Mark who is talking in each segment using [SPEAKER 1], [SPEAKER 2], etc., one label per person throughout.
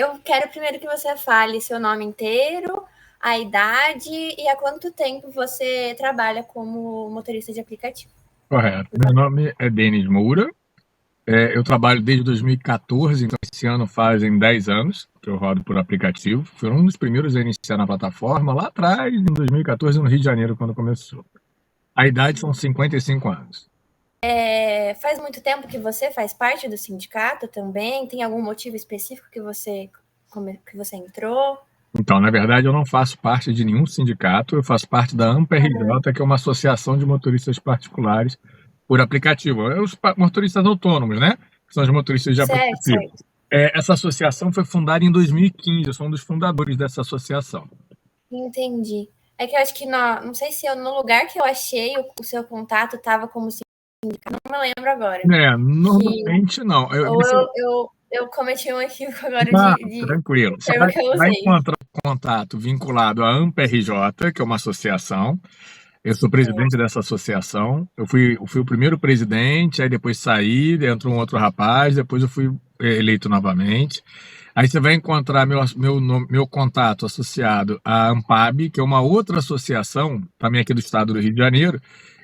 [SPEAKER 1] Eu quero primeiro que você fale seu nome inteiro, a idade e há quanto tempo você trabalha como motorista de aplicativo.
[SPEAKER 2] Correto. Meu nome é Denis Moura. Eu trabalho desde 2014, então esse ano fazem 10 anos que eu rodo por aplicativo. Fui um dos primeiros a iniciar na plataforma, lá atrás, em 2014, no Rio de Janeiro, quando começou. A idade são 55 anos.
[SPEAKER 1] Faz muito tempo que você faz parte do sindicato também? Tem algum motivo específico que você entrou?
[SPEAKER 2] Então, na verdade, eu não faço parte de nenhum sindicato, eu faço parte da AMPRJ, que é uma associação de motoristas particulares por aplicativo. É os motoristas autônomos, né? Que são os motoristas de
[SPEAKER 1] Certo,
[SPEAKER 2] aplicativo.
[SPEAKER 1] certo.
[SPEAKER 2] Essa associação foi fundada em 2015, eu sou um dos fundadores dessa associação.
[SPEAKER 1] Entendi. É que eu acho que não sei se no lugar que eu achei o seu contato estava como sindicato, não me lembro agora. Que,
[SPEAKER 2] Normalmente não.
[SPEAKER 1] ou eu cometi um equívoco agora
[SPEAKER 2] Tranquilo.
[SPEAKER 1] do
[SPEAKER 2] Você
[SPEAKER 1] termo que eu
[SPEAKER 2] vai
[SPEAKER 1] usei.
[SPEAKER 2] encontrar um contato vinculado à AMPRJ, que é uma associação. Eu sou presidente dessa associação. Eu fui o primeiro presidente, aí depois saí, entrou um outro rapaz, depois eu fui eleito novamente. Aí você vai encontrar meu contato associado à AMPAB, que é uma outra associação, também aqui do estado do Rio de Janeiro.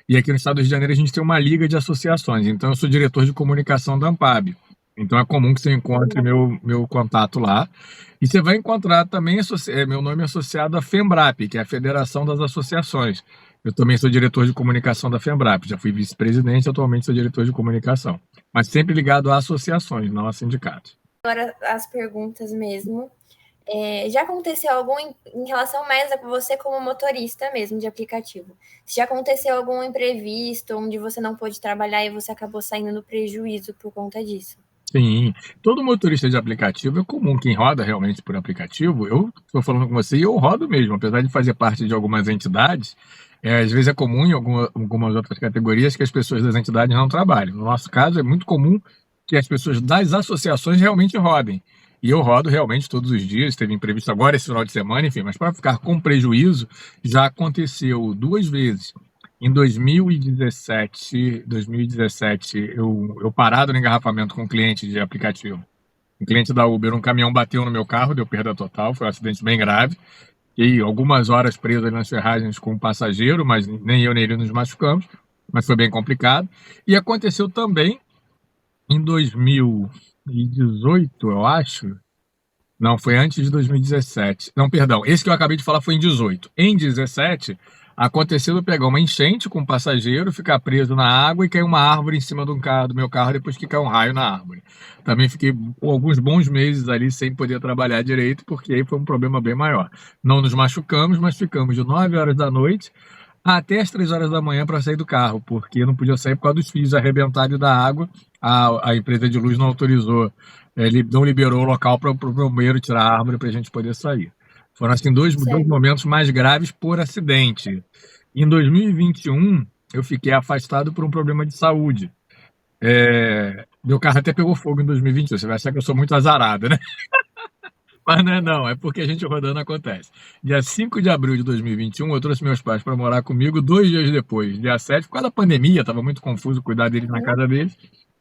[SPEAKER 2] E aqui no estado do Rio de Janeiro a gente tem uma liga de associações. Então eu sou diretor de comunicação da AMPAB. Então é comum que você encontre meu contato lá. E você vai encontrar também meu nome associado à FEMBRAP, que é a Federação das Associações. Eu também sou diretor de comunicação da FEMBRAP, já fui vice-presidente, atualmente sou diretor de comunicação. Mas sempre ligado a associações, não a sindicatos.
[SPEAKER 1] Agora as perguntas mesmo. Já aconteceu algum em relação mais a você como motorista mesmo de aplicativo? Já aconteceu algum imprevisto onde você não pôde trabalhar e você acabou saindo no prejuízo por conta disso?
[SPEAKER 2] Sim, todo motorista de aplicativo é comum, quem roda realmente por aplicativo, eu estou falando com você e eu rodo mesmo, apesar de fazer parte de algumas entidades, às vezes é comum em algumas outras categorias que as pessoas das entidades não trabalhem. No nosso caso, é muito comum que as pessoas das associações realmente rodem. E eu rodo realmente todos os dias, teve imprevisto agora esse final de semana, enfim, mas para ficar com prejuízo, já aconteceu 2 vezes. Em 2017 eu parado no engarrafamento com um cliente de aplicativo. Um cliente da Uber, um caminhão bateu no meu carro, deu perda total, foi um acidente bem grave. E algumas horas preso ali nas ferragens com um passageiro, mas nem eu nem ele nos machucamos, mas foi bem complicado. E aconteceu também em 2018, eu acho. Não, foi antes de 2017. Não, perdão, esse que eu acabei de falar foi em 18. Em 17, aconteceu de eu pegar uma enchente com um passageiro, ficar preso na água e cair uma árvore em cima do meu carro depois que caiu um raio na árvore. Também fiquei alguns bons meses ali sem poder trabalhar direito, porque aí foi um problema bem maior. Não nos machucamos, mas ficamos de 9 horas da noite até as 3 horas da manhã para sair do carro, porque não podia sair por causa dos fios arrebentados da água. A empresa de luz não autorizou, ele não liberou o local para o bombeiro tirar a árvore para a gente poder sair. Foram assim dois
[SPEAKER 1] Certo.
[SPEAKER 2] momentos mais graves por acidente. Em 2021, eu fiquei afastado por um problema de saúde. Meu carro até pegou fogo em 2021. Você vai achar que eu sou muito azarado, né? Mas não é não, é porque a gente rodando acontece. Dia 5 de abril de 2021, eu trouxe meus pais para morar comigo 2 dias depois. Dia 7, por causa da pandemia, estava muito confuso cuidar deles na casa deles.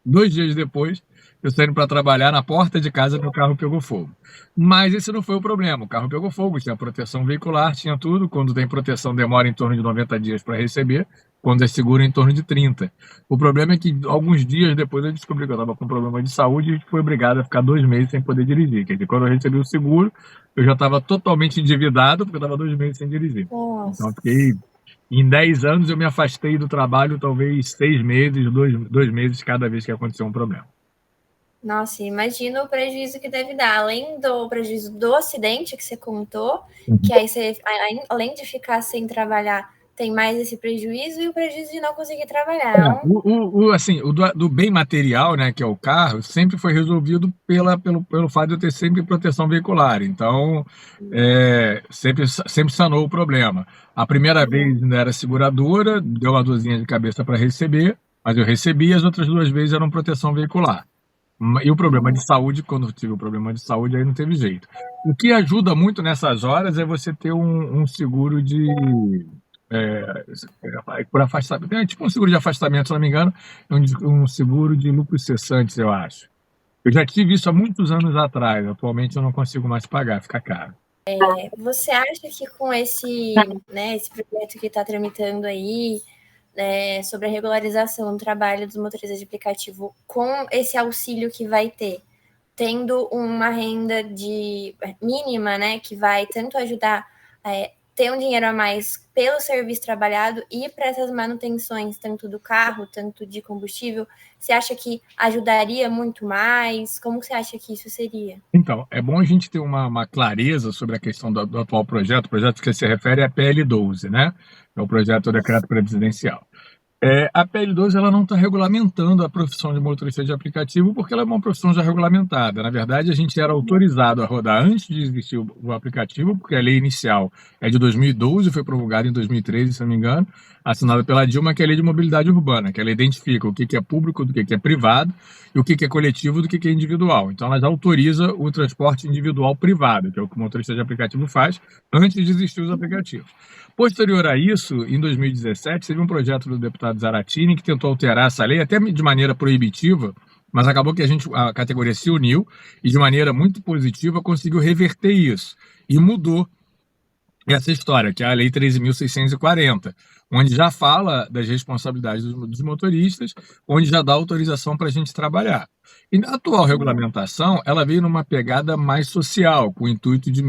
[SPEAKER 2] 2 dias depois, eu saindo para trabalhar, na porta de casa, meu carro pegou fogo. Mas esse não foi o problema. O carro pegou fogo, tinha proteção veicular, tinha tudo. Quando tem proteção, demora em torno de 90 dias para receber. Quando é seguro, em torno de 30. O problema é que alguns dias depois eu descobri que eu estava com problema de saúde e fui obrigado a ficar 2 meses sem poder dirigir. Quer dizer, quando eu recebi o seguro, eu já estava totalmente endividado, porque eu estava 2 meses sem dirigir. Então,
[SPEAKER 1] Nossa.
[SPEAKER 2] fiquei. Em 10 anos, eu me afastei do trabalho, talvez 6 meses, 2 meses cada vez que aconteceu um problema.
[SPEAKER 1] Nossa, imagina o prejuízo que deve dar, além do prejuízo do acidente que você contou, que aí você, além de ficar sem trabalhar, tem mais esse prejuízo e o prejuízo de não conseguir trabalhar.
[SPEAKER 2] Assim, o do bem material, né, que é o carro, sempre foi resolvido pelo fato de eu ter sempre proteção veicular. Então, sempre sanou o problema. A primeira vez ainda era seguradora, deu uma dorzinha de cabeça para receber, mas eu recebi, as outras 2 vezes eram proteção veicular. E o problema de saúde, quando eu tive o problema de saúde, aí não teve jeito. O que ajuda muito nessas horas é você ter um seguro de por afastamento, é tipo um seguro de afastamento, se não me engano, é um seguro de lucros cessantes, eu acho. Eu já tive isso há muitos anos atrás, atualmente eu não consigo mais pagar, fica caro.
[SPEAKER 1] Você acha que com esse projeto que está tramitando aí, sobre a regularização do trabalho dos motoristas de aplicativo, com esse auxílio que vai ter, tendo uma renda mínima, né, que vai tanto ajudar a ter um dinheiro a mais pelo serviço trabalhado e para essas manutenções, tanto do carro, tanto de combustível, você acha que ajudaria muito mais? Como você acha que isso seria?
[SPEAKER 2] Então, é bom a gente ter uma clareza sobre a questão do atual projeto. O projeto que se refere é a PL12, né? É o projeto do decreto presidencial. A PL12 ela não está regulamentando a profissão de motorista de aplicativo porque ela é uma profissão já regulamentada. Na verdade, a gente era autorizado a rodar antes de existir o aplicativo, porque a lei inicial é de 2012, foi promulgada em 2013, se não me engano, assinada pela Dilma, que é a lei de mobilidade urbana, que ela identifica o que é público do que é privado e o que é coletivo do que é individual. Então, ela já autoriza o transporte individual privado, que é o que o motorista de aplicativo faz antes de existir os aplicativos. Posterior a isso, em 2017, teve um projeto do deputado Zaratini que tentou alterar essa lei, até de maneira proibitiva, mas acabou que a categoria se uniu e, de maneira muito positiva, conseguiu reverter isso. E mudou essa história, que é a Lei 13.640, onde já fala das responsabilidades dos motoristas, onde já dá autorização para a gente trabalhar. E a atual regulamentação, ela veio numa pegada mais social, com o intuito de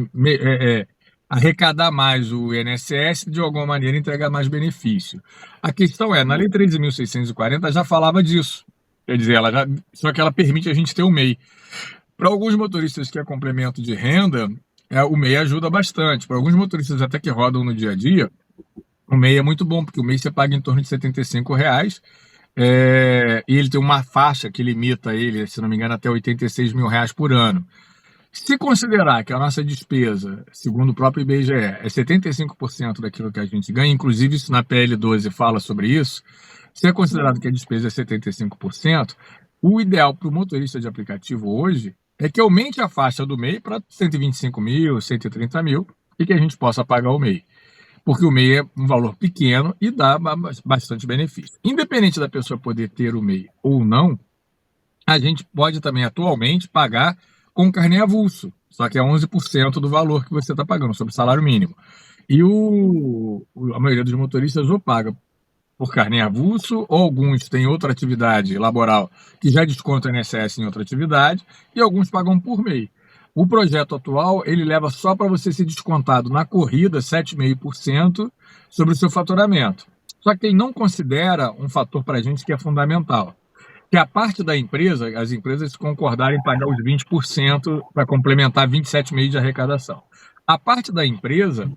[SPEAKER 2] arrecadar mais o INSS e, de alguma maneira, entregar mais benefício. A questão na Lei 13.640 já falava disso. Quer dizer, só que ela permite a gente ter o MEI. Para alguns motoristas que é complemento de renda, o MEI ajuda bastante. Para alguns motoristas até que rodam no dia a dia, o MEI é muito bom, porque o MEI você paga em torno de R$ 75, e ele tem uma faixa que limita ele, se não me engano, até R$ 86 mil por ano. Se considerar que a nossa despesa, segundo o próprio IBGE, é 75% daquilo que a gente ganha, inclusive isso na PL12 fala sobre isso, se é considerado que a despesa é 75%, o ideal para o motorista de aplicativo hoje é que aumente a faixa do MEI para 125 mil, 130 mil e que a gente possa pagar o MEI. Porque o MEI é um valor pequeno e dá bastante benefício. Independente da pessoa poder ter o MEI ou não, a gente pode também atualmente pagar com carnê avulso, só que é 11% do valor que você está pagando sobre o salário mínimo. E a maioria dos motoristas ou paga por carnê avulso, ou alguns têm outra atividade laboral que já desconta o INSS em outra atividade, e alguns pagam por MEI. O projeto atual, ele leva só para você ser descontado na corrida 7,5% sobre o seu faturamento. Só que ele não considera um fator para a gente que é fundamental, que a parte da empresa, as empresas concordarem em pagar os 20% para complementar 27,5% de arrecadação. A parte da empresa,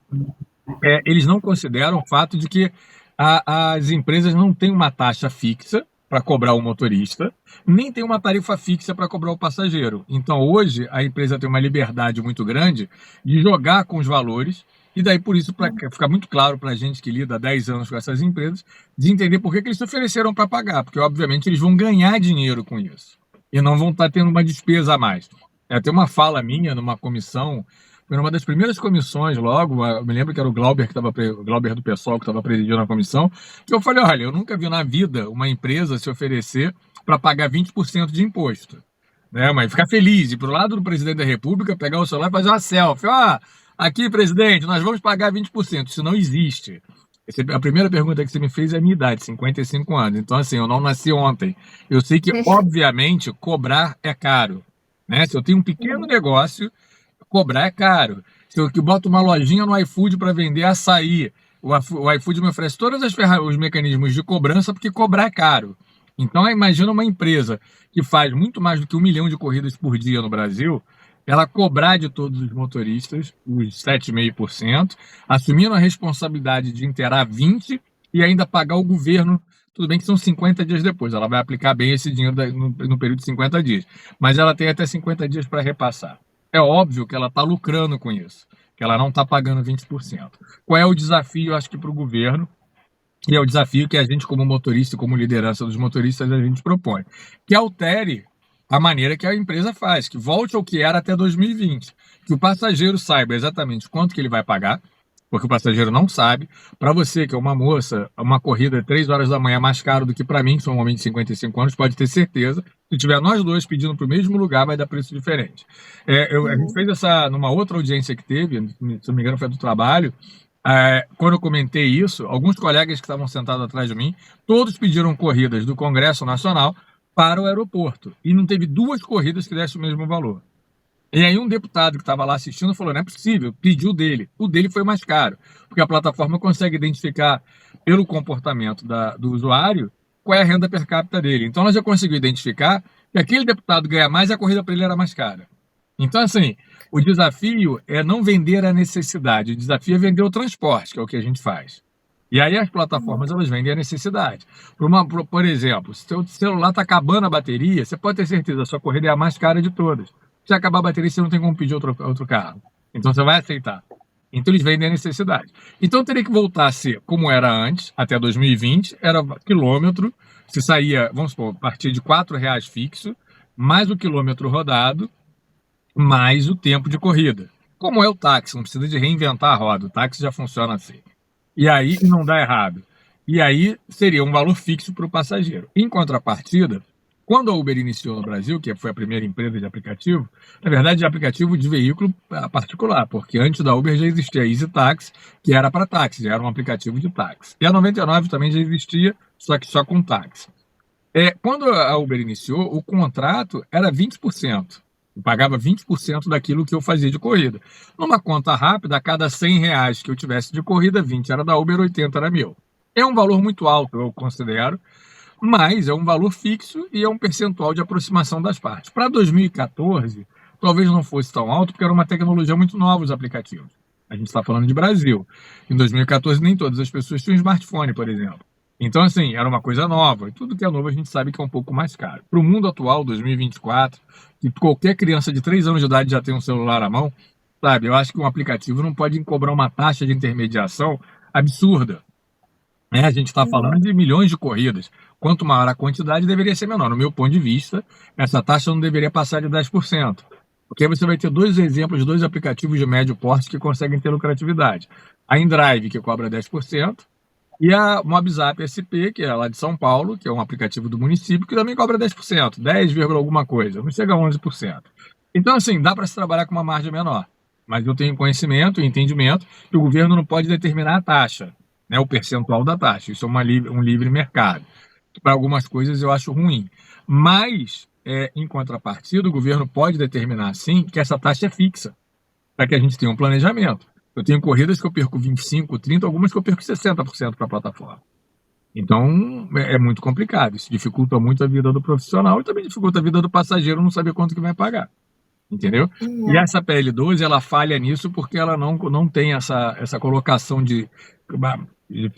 [SPEAKER 2] eles não consideram o fato de que as empresas não têm uma taxa fixa para cobrar o motorista, nem tem uma tarifa fixa para cobrar o passageiro. Então, hoje, a empresa tem uma liberdade muito grande de jogar com os valores, e daí, por isso, para ficar muito claro para a gente que lida há 10 anos com essas empresas, de entender por que eles se ofereceram para pagar, porque, obviamente, eles vão ganhar dinheiro com isso, e não vão estar tendo uma despesa a mais. Tem uma fala minha numa comissão, foi numa das primeiras comissões logo, eu me lembro que era o Glauber do PSOL que estava presidindo a comissão, que eu falei, olha, eu nunca vi na vida uma empresa se oferecer para pagar 20% de imposto, né? Mas ficar feliz, ir para o lado do presidente da República, pegar o celular e fazer uma selfie, aqui, presidente, nós vamos pagar 20%, isso não existe. A primeira pergunta que você me fez é a minha idade, 55 anos, então assim, eu não nasci ontem, eu sei que, obviamente, cobrar é caro, né? Se eu tenho um pequeno negócio, cobrar é caro. Se eu boto uma lojinha no iFood para vender açaí, o iFood me oferece todos os mecanismos de cobrança, porque cobrar é caro. Então, imagina uma empresa que faz muito mais do que 1 milhão de corridas por dia no Brasil, ela cobrar de todos os motoristas os 7,5%, assumindo a responsabilidade de inteirar 20% e ainda pagar o governo. Tudo bem que são 50 dias depois, ela vai aplicar bem esse dinheiro no período de 50 dias, mas ela tem até 50 dias para repassar. É óbvio que ela está lucrando com isso, que ela não está pagando 20%. Qual é o desafio, acho que, para o governo? E é o desafio que a gente, como motorista, como liderança dos motoristas, a gente propõe. Que altere a maneira que a empresa faz, que volte ao que era até 2020. Que o passageiro saiba exatamente quanto que ele vai pagar, porque o passageiro não sabe. Para você, que é uma moça, uma corrida 3 horas da manhã é mais caro do que para mim, que sou um homem de 55 anos, pode ter certeza. Se tiver nós dois pedindo para o mesmo lugar, vai dar preço diferente. A gente fez numa outra audiência que teve, se não me engano foi do trabalho, quando eu comentei isso, alguns colegas que estavam sentados atrás de mim, todos pediram corridas do Congresso Nacional para o aeroporto. E não teve 2 corridas que dessem o mesmo valor. E aí um deputado que estava lá assistindo falou, não é possível, pediu dele. O dele foi mais caro, porque a plataforma consegue identificar pelo comportamento do usuário qual é a renda per capita dele. Então ela já conseguiu identificar que aquele deputado ganha mais e a corrida para ele era mais cara. Então, assim, o desafio é não vender a necessidade, o desafio é vender o transporte, que é o que a gente faz. E aí as plataformas, elas vendem a necessidade. Por exemplo, se o seu celular está acabando a bateria, você pode ter certeza, a sua corrida é a mais cara de todas. Se acabar a bateria, você não tem como pedir outro carro. Então você vai aceitar. Então eles vendem a necessidade. Então teria que voltar a ser como era antes, até 2020, era quilômetro, se saía, vamos supor, a partir de R$4 fixo, mais o quilômetro rodado, mais o tempo de corrida. Como é o táxi, não precisa de reinventar a roda, o táxi já funciona assim. E aí não dá errado. E aí seria um valor fixo para o passageiro. Em contrapartida, quando a Uber iniciou no Brasil, que foi a primeira empresa de aplicativo, na verdade de aplicativo de veículo particular, porque antes da Uber já existia a Easy Taxi, que era para táxi, já era um aplicativo de táxi. E a 99 também já existia, só que só com táxi. Quando a Uber iniciou, o contrato era 20%. Eu pagava 20% daquilo que eu fazia de corrida. Numa conta rápida, a cada R$100 que eu tivesse de corrida, 20 era da Uber, 80 era meu. É um valor muito alto, eu considero, mas é um valor fixo e é um percentual de aproximação das partes. Para 2014, talvez não fosse tão alto, porque era uma tecnologia muito nova os aplicativos. A gente está falando de Brasil. Em 2014, nem todas as pessoas tinham smartphone, por exemplo. Então, assim, era uma coisa nova. E tudo que é novo a gente sabe que é um pouco mais caro. Para o mundo atual, 2024, que qualquer criança de 3 anos de idade já tem um celular à mão, sabe? Eu acho que um aplicativo não pode cobrar uma taxa de intermediação absurda. A gente está falando de milhões de corridas. Quanto maior a quantidade, deveria ser menor. No meu ponto de vista, essa taxa não deveria passar de 10%. Porque aí você vai ter 2 exemplos, 2 aplicativos de médio porte que conseguem ter lucratividade. A InDrive, que cobra 10%, e a Mobzap SP, que é lá de São Paulo, que é um aplicativo do município, que também cobra 10%, 10, alguma coisa, não chega a 11%. Então, assim, dá para se trabalhar com uma margem menor. Mas eu tenho conhecimento e entendimento que o governo não pode determinar a taxa, né, o percentual da taxa. Isso é um livre mercado. Para algumas coisas eu acho ruim. Mas, em contrapartida, o governo pode determinar, sim, que essa taxa é fixa, para que a gente tenha um planejamento. Eu tenho corridas que eu perco 25%, 30%, algumas que eu perco 60% para a plataforma. Então, é muito complicado. Isso dificulta muito a vida do profissional e também dificulta a vida do passageiro não saber quanto que vai pagar. Entendeu? E essa PL12, ela falha nisso porque ela não tem essa colocação de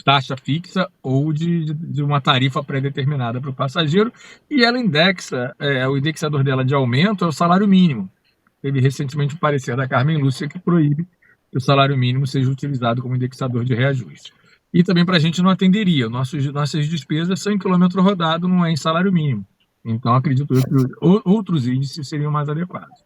[SPEAKER 2] taxa fixa ou de uma tarifa pré-determinada para o passageiro, e ela indexa, o indexador dela de aumento é o salário mínimo. Teve recentemente um parecer da Carmen Lúcia que proíbe que o salário mínimo seja utilizado como indexador de reajuste. E também para a gente não atenderia. Nossas despesas são em quilômetro rodado, não é em salário mínimo. Então, acredito eu que outros índices seriam mais adequados.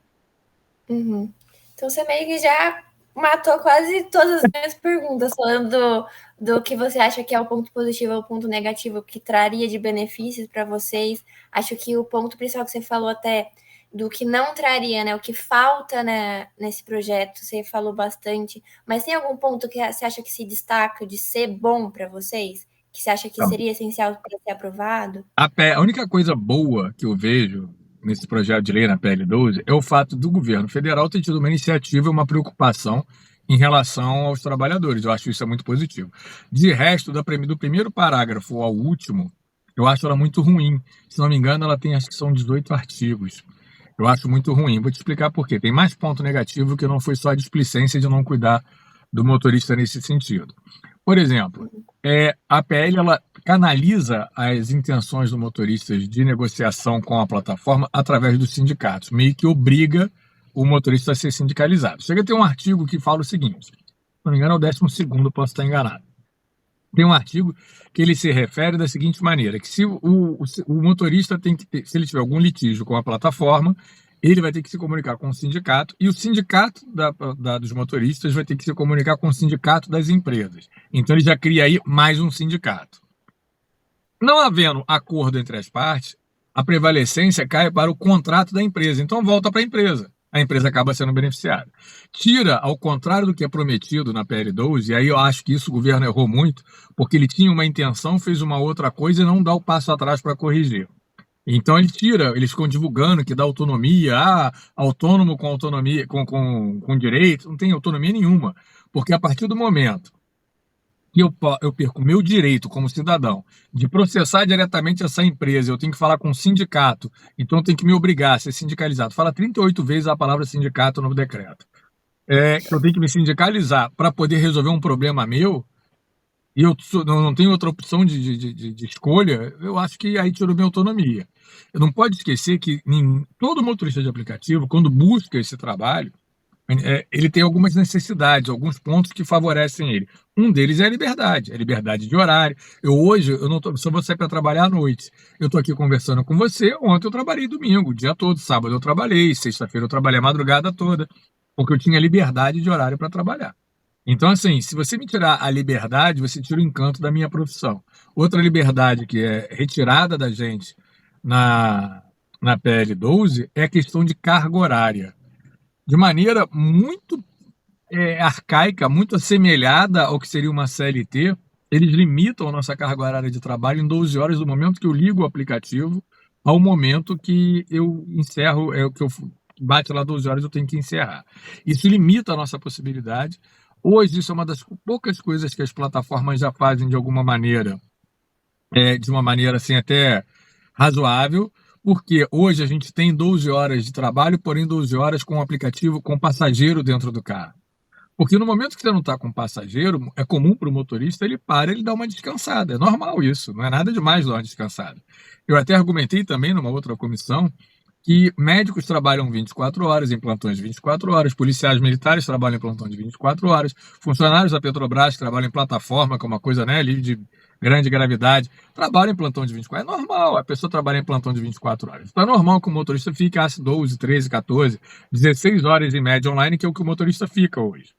[SPEAKER 1] Então, você meio que já matou quase todas as minhas perguntas, falando do que você acha que é o ponto positivo ou o ponto negativo que traria de benefícios para vocês. Acho que o ponto principal que você falou até do que não traria, né? O que falta, né, nesse projeto, você falou bastante. Mas tem algum ponto que você acha que se destaca de ser bom para vocês? Que você acha que seria essencial para ser aprovado?
[SPEAKER 2] A única coisa boa que eu vejo nesse projeto de lei na PL12 é o fato do governo federal ter tido uma iniciativa e uma preocupação em relação aos trabalhadores. Eu acho isso muito positivo. De resto, do primeiro parágrafo ao último, eu acho ela muito ruim. Se não me engano, ela tem, acho que são 18 artigos. Eu acho muito ruim. Vou te explicar por quê. Tem mais ponto negativo que não foi só a displicência de não cuidar do motorista nesse sentido. Por exemplo, a PL ela canaliza as intenções do motorista de negociação com a plataforma através dos sindicatos, meio que obriga o motorista a ser sindicalizado. Chega a ter um artigo que fala o seguinte, se não me engano é o 12º, posso estar enganado. Tem um artigo que ele se refere da seguinte maneira, que se o motorista tem que ter, se ele tiver algum litígio com a plataforma, ele vai ter que se comunicar com o sindicato e o sindicato dos motoristas vai ter que se comunicar com o sindicato das empresas. Então ele já cria aí mais um sindicato. Não havendo acordo entre as partes, a prevalecência cai para o contrato da empresa. Então volta para a empresa. A empresa acaba sendo beneficiada. Tira, ao contrário do que é prometido na PL12, e aí eu acho que isso o governo errou muito, porque ele tinha uma intenção, fez uma outra coisa e não dá o passo atrás para corrigir. Então ele tira, eles ficam divulgando que dá autonomia, autônomo com autonomia, com direito, não tem autonomia nenhuma. Porque a partir do momento que eu perco meu direito como cidadão de processar diretamente essa empresa, eu tenho que falar com o sindicato, então eu tenho que me obrigar a ser sindicalizado. Fala 38 vezes a palavra sindicato no decreto. Eu tenho que me sindicalizar para poder resolver um problema meu, e eu não tenho outra opção de escolha, eu acho que aí tirou minha autonomia. Eu não pode esquecer que todo motorista de aplicativo, quando busca esse trabalho, ele tem algumas necessidades, alguns pontos que favorecem ele. Um deles é a liberdade de horário. Hoje, eu não tô, se eu vou sair para trabalhar à noite, eu estou aqui conversando com você, ontem eu trabalhei domingo, o dia todo, sábado eu trabalhei, sexta-feira eu trabalhei a madrugada toda, porque eu tinha liberdade de horário para trabalhar. Então, assim, se você me tirar a liberdade, você tira o encanto da minha profissão. Outra liberdade que é retirada da gente na PL12 é a questão de carga horária. De maneira muito arcaica, muito assemelhada ao que seria uma CLT, eles limitam a nossa carga horária de trabalho em 12 horas do momento que eu ligo o aplicativo ao momento que eu encerro, que eu bate lá 12 horas, eu tenho que encerrar. Isso limita a nossa possibilidade. Hoje, isso é uma das poucas coisas que as plataformas já fazem de alguma maneira, de uma maneira assim até razoável, porque hoje a gente tem 12 horas de trabalho, porém 12 horas com o aplicativo com passageiro dentro do carro. Porque no momento que você não está com passageiro, é comum para o motorista, ele dá uma descansada. É normal isso, não é nada demais dar uma descansada. Eu até argumentei também numa outra comissão que médicos trabalham 24 horas em plantões de 24 horas, policiais militares trabalham em plantão de 24 horas, funcionários da Petrobras que trabalham em plataforma, que é uma coisa ali de grande gravidade, trabalham em plantão de 24 horas. É normal a pessoa trabalhar em plantão de 24 horas. Então é normal que o motorista ficasse 12, 13, 14, 16 horas em média online, que é o que o motorista fica hoje.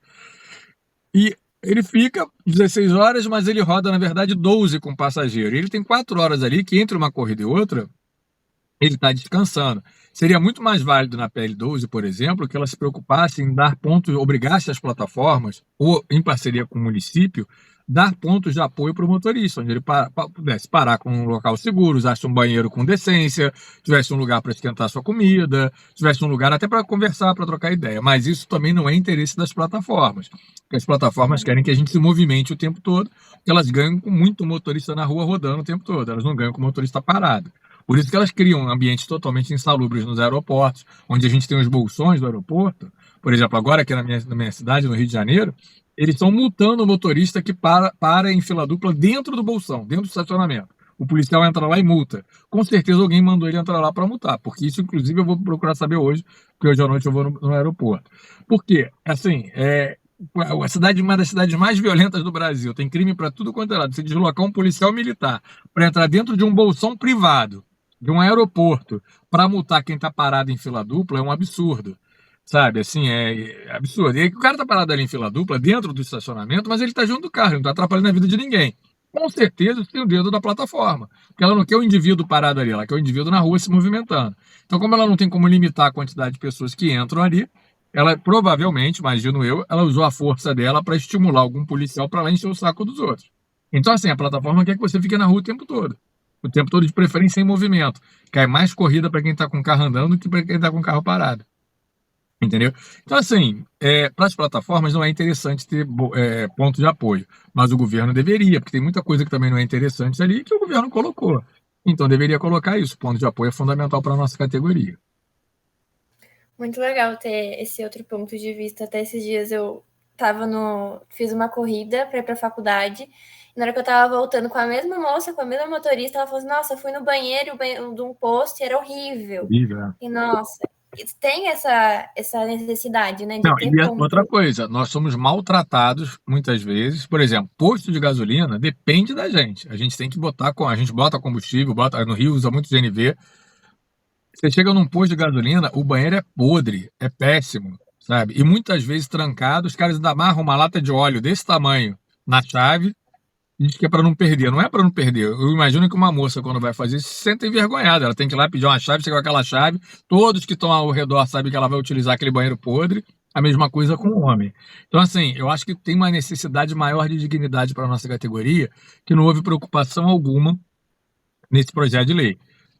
[SPEAKER 2] E ele fica 16 horas, mas ele roda, na verdade, 12 com passageiro. E ele tem 4 horas ali que, entre uma corrida e outra, ele está descansando. Seria muito mais válido na PL12, por exemplo, que ela se preocupasse em dar pontos, obrigasse as plataformas, ou em parceria com o município, dar pontos de apoio para o motorista, onde ele pudesse parar com um local seguro, usasse um banheiro com decência, tivesse um lugar para esquentar sua comida, tivesse um lugar até para conversar, para trocar ideia. Mas isso também não é interesse das plataformas, porque as plataformas querem que a gente se movimente o tempo todo, porque elas ganham com muito motorista na rua rodando o tempo todo, elas não ganham com motorista parado. Por isso que elas criam ambientes totalmente insalubres nos aeroportos, onde a gente tem os bolsões do aeroporto. Por exemplo, agora aqui na minha cidade, no Rio de Janeiro, eles estão multando o motorista que para em fila dupla dentro do bolsão, dentro do estacionamento. O policial entra lá e multa. Com certeza alguém mandou ele entrar lá para multar, porque isso, inclusive, eu vou procurar saber hoje, porque hoje à noite eu vou no aeroporto. Por quê? Assim, a cidade, uma das cidades mais violentas do Brasil, tem crime para tudo quanto é lado. Se deslocar um policial militar para entrar dentro de um bolsão privado, de um aeroporto, para multar quem está parado em fila dupla é um absurdo. Sabe, assim, é absurdo. E aí o cara tá parado ali em fila dupla, dentro do estacionamento, mas ele tá junto do carro, ele não tá atrapalhando a vida de ninguém. Com certeza tem o dedo da plataforma, porque ela não quer o indivíduo parado ali, ela quer o indivíduo na rua se movimentando. Então, como ela não tem como limitar a quantidade de pessoas que entram ali, ela provavelmente, imagino eu, ela usou a força dela para estimular algum policial para lá encher o saco dos outros. Então, assim, a plataforma quer que você fique na rua o tempo todo. O tempo todo, de preferência em movimento. Cai mais corrida para quem tá com o carro andando do que para quem tá com o carro parado. Entendeu? Então, assim, para as plataformas não é interessante ter ponto de apoio, mas o governo deveria, porque tem muita coisa que também não é interessante ali que o governo colocou. Então, deveria colocar isso. Ponto de apoio é fundamental para a nossa categoria.
[SPEAKER 1] Muito legal ter esse outro ponto de vista. Até esses dias eu fiz uma corrida para ir para a faculdade. E na hora que eu estava voltando com a mesma moça, com a mesma motorista, ela falou assim: nossa, eu fui no banheiro de um posto e era horrível. E nossa, tem essa necessidade, né?
[SPEAKER 2] Não, e outra coisa, nós somos maltratados muitas vezes. Por exemplo, posto de gasolina depende da gente. A gente tem que botar, a gente bota combustível, no Rio usa muito GNV. Você chega num posto de gasolina, o banheiro é podre, é péssimo, sabe? E muitas vezes trancado, os caras ainda amarram uma lata de óleo desse tamanho na chave e diz que é para não perder. Não é para não perder. Eu imagino que uma moça, quando vai fazer isso, se sente envergonhada. Ela tem que ir lá pedir uma chave, chega com aquela chave, todos que estão ao redor sabem que ela vai utilizar aquele banheiro podre. A mesma coisa com o homem. Então, assim, eu acho que tem uma necessidade maior de dignidade para a nossa categoria, que não houve preocupação alguma nesse projeto de lei.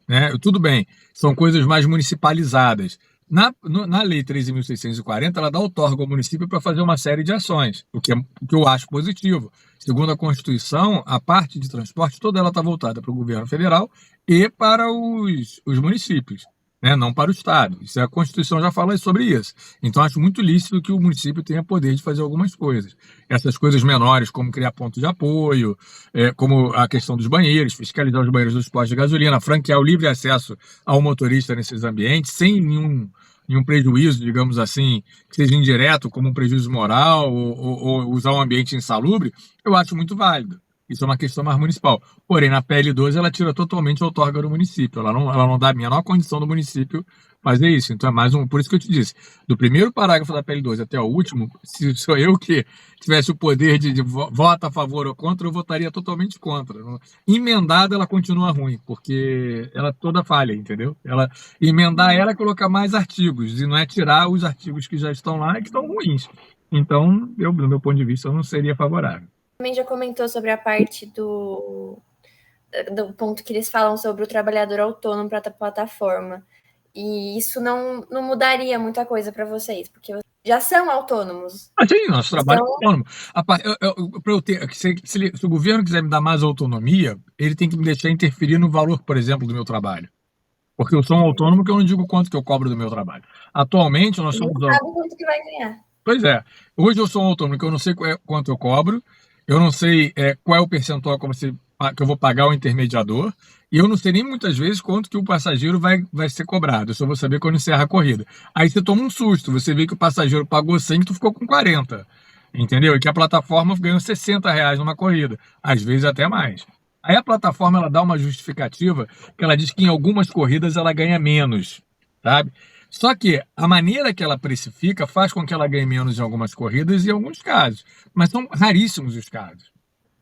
[SPEAKER 2] Né? Tudo bem, são coisas mais municipalizadas. Na Lei 13.640, ela dá outorga ao município para fazer uma série de ações, o que eu acho positivo. Segundo a Constituição, a parte de transporte toda ela está voltada para o governo federal e para os municípios, né? Não para o Estado. Isso a Constituição já fala sobre isso. Então, acho muito lícito que o município tenha poder de fazer algumas coisas. Essas coisas menores, como criar pontos de apoio, como a questão dos banheiros, fiscalizar os banheiros dos postos de gasolina, franquear o livre acesso ao motorista nesses ambientes, sem nenhum prejuízo, digamos assim, que seja indireto, como um prejuízo moral ou usar um ambiente insalubre, eu acho muito válido. Isso é uma questão mais municipal. Porém, na PL12, ela tira totalmente a outorga do município. Ela não dá a menor condição do município fazer isso. Então, é mais um. Por isso que eu te disse, do primeiro parágrafo da PL12 até o último, se sou eu que tivesse o poder de vota a favor ou contra, eu votaria totalmente contra. Emendada, ela continua ruim, porque ela toda falha, entendeu? Emendar ela é colocar mais artigos, e não é tirar os artigos que já estão lá e que estão ruins. Então, do meu ponto de vista, eu não seria favorável.
[SPEAKER 1] Também já comentou sobre a parte do ponto que eles falam sobre o trabalhador autônomo para a plataforma. E isso não mudaria muita coisa para vocês, porque vocês já são autônomos.
[SPEAKER 2] Sim, nosso trabalho é autônomo. Se o governo quiser me dar mais autonomia, ele tem que me deixar interferir no valor, por exemplo, do meu trabalho. Porque eu sou um autônomo que eu não digo quanto que eu cobro do meu trabalho. Atualmente, nós somos...
[SPEAKER 1] Não sabe quanto que vai ganhar.
[SPEAKER 2] Pois é. Hoje eu sou um autônomo que eu não sei quanto eu cobro, eu não sei qual é o percentual que eu vou pagar ao intermediador, e eu não sei nem muitas vezes quanto que o passageiro vai ser cobrado. Eu só vou saber quando encerra a corrida. Aí você toma um susto, você vê que o passageiro pagou 100 e tu ficou com 40, entendeu? E que a plataforma ganhou R$60 numa corrida, às vezes até mais. Aí a plataforma ela dá uma justificativa que ela diz que em algumas corridas ela ganha menos, sabe? Só que a maneira que ela precifica faz com que ela ganhe menos em algumas corridas e em alguns casos. Mas são raríssimos os casos,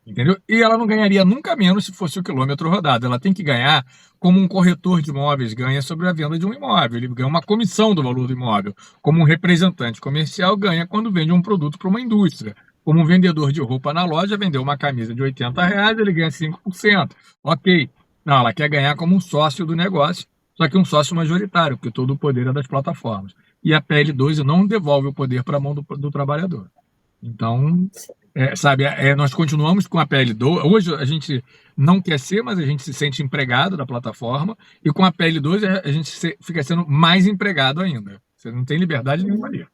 [SPEAKER 2] entendeu? E ela não ganharia nunca menos se fosse o quilômetro rodado. Ela tem que ganhar como um corretor de imóveis ganha sobre a venda de um imóvel. Ele ganha uma comissão do valor do imóvel. Como um representante comercial ganha quando vende um produto para uma indústria. Como um vendedor de roupa na loja vendeu uma camisa de R$80, ele ganha 5%. Ok. Não, ela quer ganhar como um sócio do negócio, só que um sócio majoritário, porque todo o poder é das plataformas. E a PL12 não devolve o poder para a mão do trabalhador. Então, nós continuamos com a PL12. Hoje a gente não quer ser, mas a gente se sente empregado da plataforma. E com a PL12 a gente fica sendo mais empregado ainda. Você não tem liberdade nenhuma ali.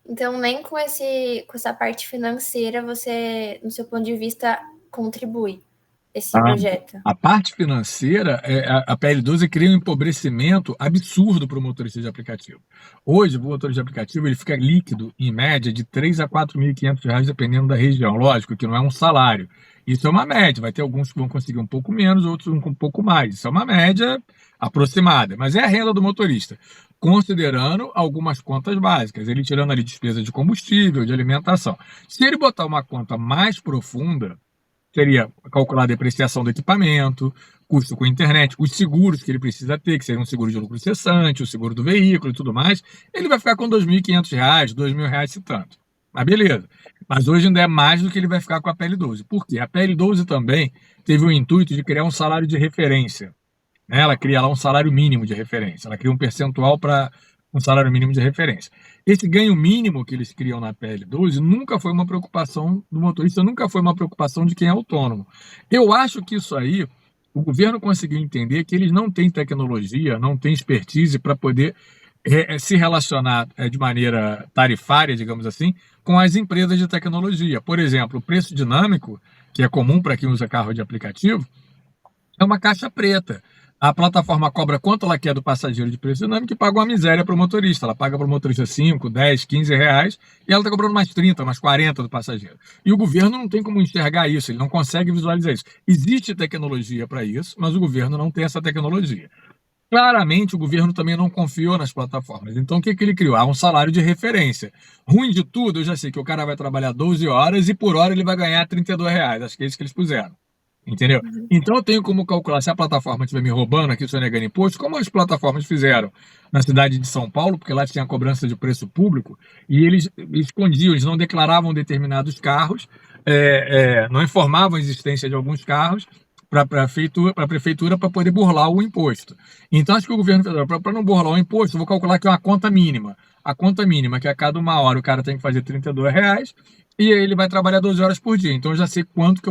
[SPEAKER 1] Então, nem com essa parte financeira você, no seu ponto de vista, contribui esse projeto.
[SPEAKER 2] A parte financeira, a PL12 cria um empobrecimento absurdo para o motorista de aplicativo. Hoje, o motorista de aplicativo ele fica líquido, em média, de R$3.000 a R$4.500, dependendo da região. Lógico que não é um salário. Isso é uma média. Vai ter alguns que vão conseguir um pouco menos, outros um pouco mais. Isso é uma média aproximada. Mas é a renda do motorista, considerando algumas contas básicas. Ele tirando ali despesa de combustível, de alimentação. Se ele botar uma conta mais profunda, seria calcular a depreciação do equipamento, custo com a internet, os seguros que ele precisa ter, que seria um seguro de lucro cessante, o seguro do veículo e tudo mais, ele vai ficar com R$2.500, R$2.000 e tanto. Mas beleza. Mas hoje ainda é mais do que ele vai ficar com a PL12. Por quê? A PL12 também teve o intuito de criar um salário de referência. Ela cria lá um salário mínimo de referência. Ela cria um percentual para um salário mínimo de referência. Esse ganho mínimo que eles criam na PL12 nunca foi uma preocupação do motorista, nunca foi uma preocupação de quem é autônomo. Eu acho que isso aí, o governo conseguiu entender que eles não têm tecnologia, não têm expertise para poder se relacionar de maneira tarifária, digamos assim, com as empresas de tecnologia. Por exemplo, o preço dinâmico, que é comum para quem usa carro de aplicativo, é uma caixa preta. A plataforma cobra quanto ela quer do passageiro de preço dinâmico e paga uma miséria para o motorista. Ela paga para o motorista 5, 10, 15 reais e ela está cobrando mais 30, mais 40 do passageiro. E o governo não tem como enxergar isso, ele não consegue visualizar isso. Existe tecnologia para isso, mas o governo não tem essa tecnologia. Claramente, o governo também não confiou nas plataformas. Então, o que ele criou? Um salário de referência. Ruim de tudo, eu já sei que o cara vai trabalhar 12 horas e por hora ele vai ganhar R$ 32. Acho que é isso que eles puseram. Entendeu?
[SPEAKER 1] Uhum.
[SPEAKER 2] Então, eu tenho como calcular, se a plataforma estiver me roubando aqui, sonegando imposto, como as plataformas fizeram na cidade de São Paulo, porque lá tinha a cobrança de preço público, e eles escondiam, eles não declaravam determinados carros, não informavam a existência de alguns carros, para a prefeitura para poder burlar o imposto. Então, acho que o governo federal, para não burlar o imposto, eu vou calcular aqui uma conta mínima. A conta mínima, que a cada uma hora o cara tem que fazer R$ 32, e aí ele vai trabalhar 12 horas por dia. Então, eu já sei quanto que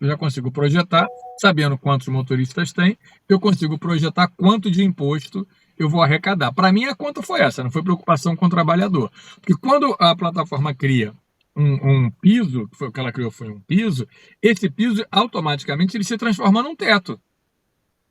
[SPEAKER 2] já consigo projetar, sabendo quantos motoristas tem, eu consigo projetar quanto de imposto eu vou arrecadar. Para mim, a conta foi essa, não foi preocupação com o trabalhador. Porque quando a plataforma cria um piso, que foi o que ela criou, foi um piso, esse piso automaticamente ele se transforma num teto.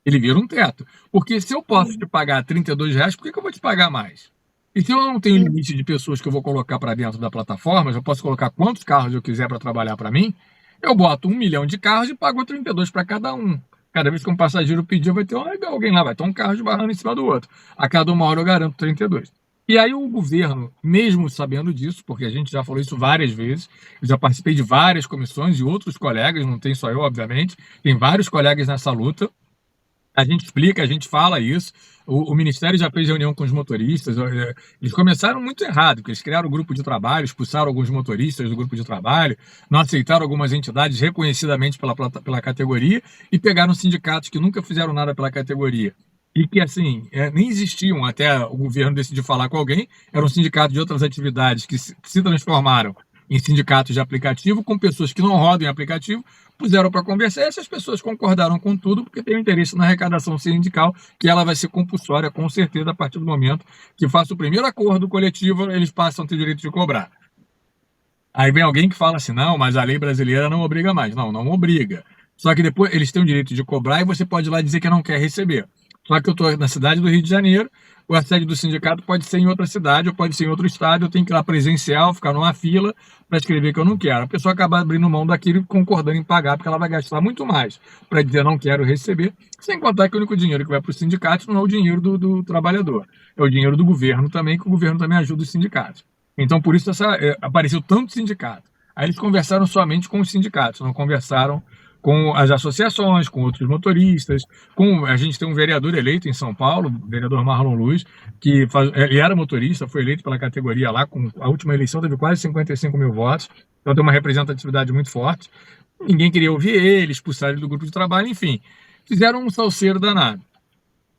[SPEAKER 2] Ele vira um teto. Porque se eu posso te pagar R$ 32, por que eu vou te pagar mais? E se eu não tenho limite de pessoas que eu vou colocar para dentro da plataforma, eu posso colocar quantos carros eu quiser para trabalhar para mim, eu boto 1 milhão de carros e pago 32 para cada um. Cada vez que um passageiro pedir, vai ter alguém lá, vai ter um carro esbarrando em cima do outro. A cada uma hora eu garanto 32. E aí o governo, mesmo sabendo disso, porque a gente já falou isso várias vezes, eu já participei de várias comissões e outros colegas, não tem só eu, obviamente, tem vários colegas nessa luta. A gente explica, a gente fala isso. O Ministério já fez reunião com os motoristas. Eles começaram muito errado, porque eles criaram um grupo de trabalho, expulsaram alguns motoristas do grupo de trabalho, não aceitaram algumas entidades reconhecidamente pela categoria e pegaram sindicatos que nunca fizeram nada pela categoria. E que, assim, nem existiam até o governo decidir falar com alguém, eram sindicatos de outras atividades que se transformaram em sindicatos de aplicativo, com pessoas que não rodam em aplicativo, puseram para conversar e essas pessoas concordaram com tudo porque tem interesse na arrecadação sindical, que ela vai ser compulsória, com certeza, a partir do momento que faça o primeiro acordo coletivo, eles passam a ter direito de cobrar. Aí vem alguém que fala assim, não, mas a lei brasileira não obriga mais. Não, não obriga. Só que depois eles têm o direito de cobrar e você pode ir lá dizer que não quer receber. Só que eu estou na cidade do Rio de Janeiro, a sede do sindicato pode ser em outra cidade ou pode ser em outro estado, eu tenho que ir lá presencial, ficar numa fila para escrever que eu não quero. A pessoa acaba abrindo mão daquilo e concordando em pagar, porque ela vai gastar muito mais para dizer não quero receber, sem contar que o único dinheiro que vai para o sindicato não é o dinheiro do trabalhador, é o dinheiro do governo também, que o governo também ajuda os sindicatos. Então, por isso, apareceu tanto sindicato. Aí eles conversaram somente com os sindicatos, não conversaram com as associações, com outros motoristas, a gente tem um vereador eleito em São Paulo, o vereador Marlon Luz, ele era motorista, foi eleito pela categoria lá, com a última eleição teve quase 55 mil votos, então tem uma representatividade muito forte. Ninguém queria ouvir ele, expulsaram ele do grupo de trabalho, enfim, fizeram um salseiro danado.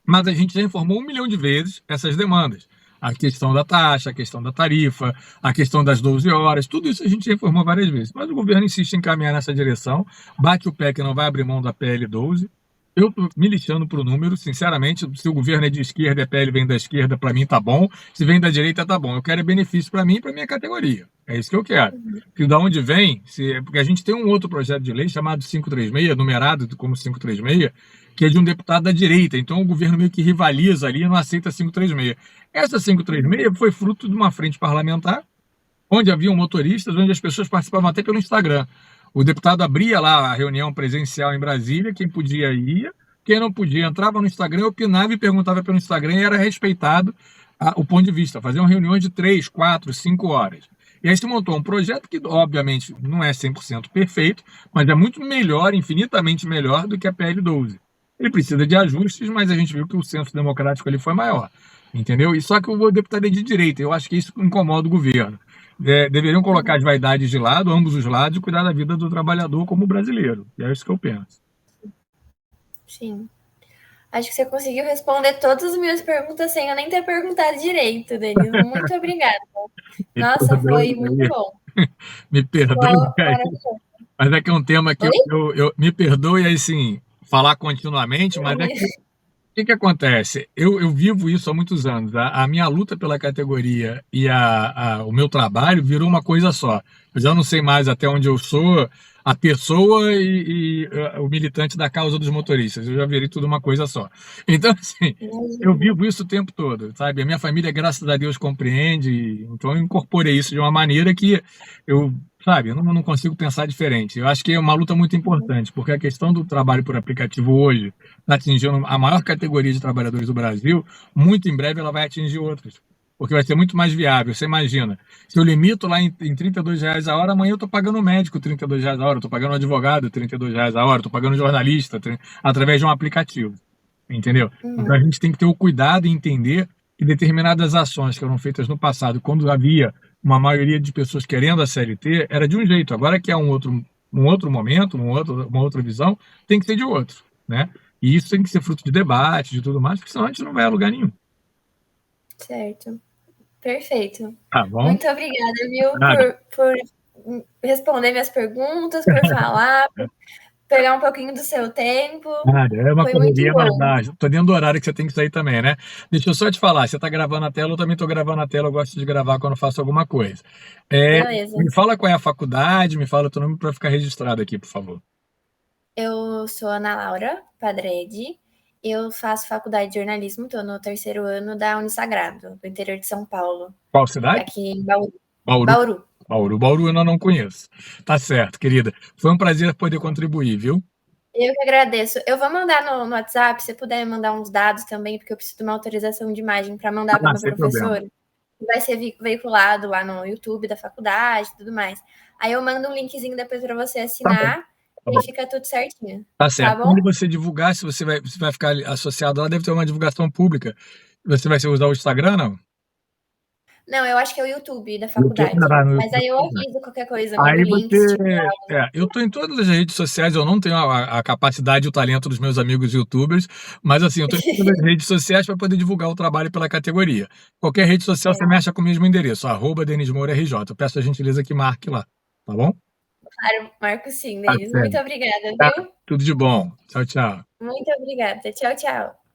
[SPEAKER 2] Mas a gente já informou 1 milhão de vezes essas demandas. A questão da taxa, a questão da tarifa, a questão das 12 horas, tudo isso a gente já informou várias vezes. Mas o governo insiste em caminhar nessa direção, bate o pé que não vai abrir mão da PL 12. Eu estou me lixando para o número, sinceramente, se o governo é de esquerda e a PL vem da esquerda, para mim tá bom. Se vem da direita, tá bom. Eu quero benefício para mim e para minha categoria. É isso que eu quero. E da onde vem, porque a gente tem um outro projeto de lei chamado 536, numerado como 536, que é de um deputado da direita. Então o governo meio que rivaliza ali e não aceita 536. Essa 536 foi fruto de uma frente parlamentar, onde haviam motoristas, onde as pessoas participavam até pelo Instagram. O deputado abria lá a reunião presencial em Brasília, quem podia ia, quem não podia entrava no Instagram, opinava e perguntava pelo Instagram e era respeitado o ponto de vista. Faziam reuniões de 3, 4, 5 horas. E aí se montou um projeto que, obviamente, não é 100% perfeito, mas é muito melhor, infinitamente melhor do que a PL 12. Ele precisa de ajustes, mas a gente viu que o senso democrático ali foi maior, entendeu? E só que o deputado é de direita, eu acho que isso incomoda o governo. Deveriam colocar as vaidades de lado, ambos os lados, e cuidar da vida do trabalhador como brasileiro. E é isso que eu penso.
[SPEAKER 1] Sim. Acho que você conseguiu responder todas as minhas perguntas sem eu nem ter perguntado direito, Denis. Muito obrigada. Nossa, foi muito bom.
[SPEAKER 2] Me perdoe, mas é que é um tema que eu me perdoe, assim, falar continuamente, mas é que o que acontece? Eu vivo isso há muitos anos. A minha luta pela categoria e o meu trabalho virou uma coisa só. Eu já não sei mais até onde eu sou a pessoa e o militante da causa dos motoristas. Eu já virei tudo uma coisa só. Então, assim, eu vivo isso o tempo todo, sabe? A minha família, graças a Deus, compreende. Então, eu incorporei isso de uma maneira que eu sabe? Eu não consigo pensar diferente. Eu acho que é uma luta muito importante, porque a questão do trabalho por aplicativo hoje está atingindo a maior categoria de trabalhadores do Brasil, muito em breve ela vai atingir outras, porque vai ser muito mais viável. Você imagina, se eu limito lá em R$ 32 a hora, amanhã eu estou pagando um médico R$ 32 a hora, estou pagando um advogado R$ 32 a hora, estou pagando um jornalista através de um aplicativo, entendeu? Então a gente tem que ter o cuidado e entender que determinadas ações que foram feitas no passado, quando havia uma maioria de pessoas querendo a CLT, era de um jeito. Agora que é um outro momento, uma outra visão, tem que ser de outro, né? E isso tem que ser fruto de debate, de tudo mais, porque senão a gente não vai a lugar nenhum.
[SPEAKER 1] Certo. Perfeito.
[SPEAKER 2] Tá bom?
[SPEAKER 1] Muito obrigada, viu,
[SPEAKER 2] Nada.
[SPEAKER 1] por responder minhas perguntas, por falar, por pegar um pouquinho do seu tempo.
[SPEAKER 2] Nada, é uma
[SPEAKER 1] Foi muito
[SPEAKER 2] correria, mas
[SPEAKER 1] bom.
[SPEAKER 2] dá. Tô dentro do horário que você tem que sair também, né? Deixa eu só te falar, você tá gravando a tela, eu também tô gravando a tela, eu gosto de gravar quando eu faço alguma coisa.
[SPEAKER 1] Beleza.
[SPEAKER 2] Me fala qual é a faculdade, me fala o teu nome para ficar registrado aqui, por favor.
[SPEAKER 1] Eu sou Ana Laura Padredi. Eu faço faculdade de jornalismo, estou no 3º ano da Unisagrado, do interior de São Paulo,
[SPEAKER 2] Qual cidade?
[SPEAKER 1] aqui em Bauru.
[SPEAKER 2] Bauru.
[SPEAKER 1] Bauru.
[SPEAKER 2] Bauru eu ainda não conheço. Tá certo, querida. Foi um prazer poder contribuir, viu?
[SPEAKER 1] Eu que agradeço. Eu vou mandar no WhatsApp, se puder me mandar uns dados também, porque eu preciso de uma autorização de imagem para mandar para o meu
[SPEAKER 2] Sem problema.
[SPEAKER 1] professor. Vai ser veiculado lá no YouTube da faculdade e tudo mais. Aí eu mando um linkzinho depois para você assinar
[SPEAKER 2] Tá
[SPEAKER 1] e
[SPEAKER 2] bom.
[SPEAKER 1] fica tudo certinho.
[SPEAKER 2] Tá certo.
[SPEAKER 1] Tá bom?
[SPEAKER 2] Quando você divulgar, se você vai ficar associado lá, deve ter uma divulgação pública. Você vai usar o Instagram, não?
[SPEAKER 1] Não, eu acho que é o YouTube da
[SPEAKER 2] YouTube,
[SPEAKER 1] faculdade.
[SPEAKER 2] no
[SPEAKER 1] Mas aí eu
[SPEAKER 2] YouTube.
[SPEAKER 1] aviso qualquer coisa, mando
[SPEAKER 2] Aí
[SPEAKER 1] link se tiver.
[SPEAKER 2] eu estou em todas as redes sociais, eu não tenho a capacidade e o talento dos meus amigos youtubers, mas assim, eu estou em todas as redes sociais para poder divulgar o trabalho pela categoria. Qualquer rede social você mexe com o mesmo endereço, @DenisMouraRJ. Eu peço a gentileza que marque lá, tá bom?
[SPEAKER 1] Claro, marco sim,
[SPEAKER 2] Tá
[SPEAKER 1] Denis.
[SPEAKER 2] certo.
[SPEAKER 1] Muito obrigada,
[SPEAKER 2] Tá.
[SPEAKER 1] viu?
[SPEAKER 2] Tudo de bom. Tchau, tchau.
[SPEAKER 1] Muito obrigada. Tchau, tchau.